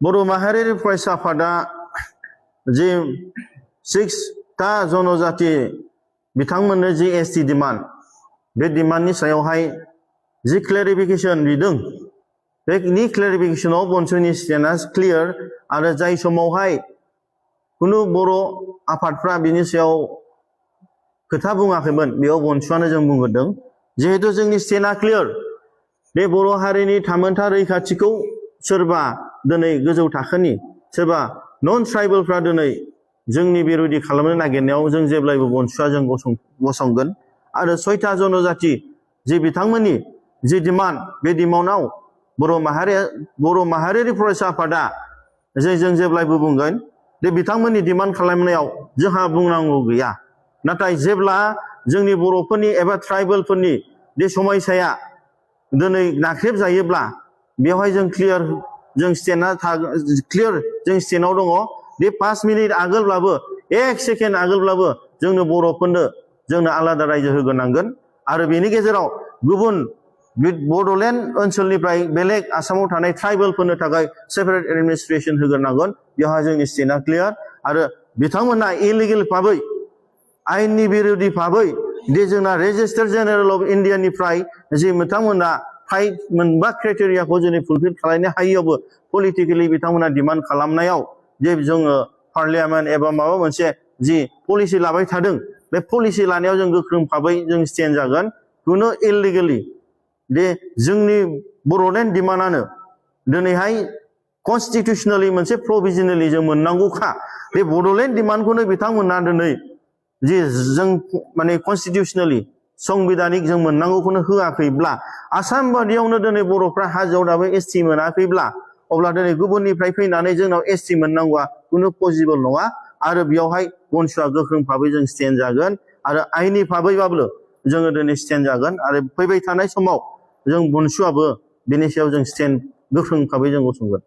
बर' माहारियारि फरायसा आफादा जे 6टा जनजाति बिथांमोननो जि एसटि डिमान्ड बे डिमान्डनि सायावहाय जि क्लेरिफिकेशन बिदों बेनि क्लेरिफिकेशनाव बनसुनि स्टेन्डआ क्लियार आरो जाय समावहाय कुनु बर' आफादफ्रा बिनि सायाव खोथा बुङाखैमोन बेयाव बनसुआनो जों बुंगोरदों जिहेतु जोंनि स्टेन्डआ क्लियार बे बर' हारिनि थामोनथा रैखाथिखौ सोरबा दिनै गोजौ थाखोनि सोरबा नन ट्राइबेलफ्रा दिनै जोंनि बिरोधि खालामनो नागिरनायाव जों जेब्लायबो बनसुआ जों गसंगोन आरो 6टा जनजाति जि बिथांमोननि जि डिमान्ड बे डिमान्डआव बर' माहारियारि फरायसा आफादा जों जेब्लायबो बुंगोन बे बिथांमोननि डिमान्ड खालामनायाव जोंहा बुंनांगौ गैया नाथाय जेब्ला जोंनि बर'फोरनि एबा ट्राइबेलफोरनि बे समयसाया दिनै नाख्रेब जायोब्ला बेवहाय जों क्लियार जों स्टेन्डआव दङ बे 5 मिनिट आगोलब्लाबो 1 सेकेन्ड आगोलब्लाबो जोंनो बर'फोरनो जोंनो आलादा रायजो होग्रोनांगोन आरो बेनि गेजेराव गुबुन बड'लेण्ड ओनसोलनिफ्राय बेलेग आसामाव थानाय ट्राइबेलफोरनो थाखाय सेपारेट एडमिनिस्ट्रेशन होग्रोनांगोन बेवहाय जोंनि स्टेन्डआ क्लियार आरो बिथांमोना इलिगेल भाबै आयेननि बिरोधि भाबै दे जोंना रेजिस्टार जेनेरेल अफ इन्डियानिफ्राय जि बिथांमोना मोनबा क्राइटेरियाखौ जों फुलफिल खालामनो हायैयावबो पलिटिकेलि बिथांमोना डिमान्ड खालामनायाव जे जोङो पार्लियामेन्ट एबा माबा मोनसे जि पलिसि लाबाय थादों बे पलिसि लानायाव जों गोख्रों भाबै जों स्टेन्ड जागोन कुनु इललिगेलि दे जोंनि बड'लेण्ड डिमान्डआनो दिनैहाय कनस्टिटिउसनेलि मोनसे प्रभिजनेलि जों मोननांगौखा बे बड'लेण्ड डिमान्डखौनो बिथांमोना दिनै जि जों माने कनस्टिटिउसनेलि संबिधानिक जों मोननांगौखौनो होआखैब्ला आसाम बादियावनो दिनै बर'फ्रा हाजोआव दाबो एसटि मोनाखैब्ला अब्ला दिनै गुबुननिफ्राय फैनानै जोंनाव एसटि मोननांगौआ कुनु पसिबल नङा आरो बेयावहाय बनसुआ गोख्रों भाबै जों स्टेन्ड जागोन आरो आइनि भाबैबाबो जोङो दिनै स्टेन्ड जागोन आरो फैबाय थानाय समाव जों बनसुआबो बेनि सायाव जों स्टेन्ड गोख्रों भाबै जों गसंगोन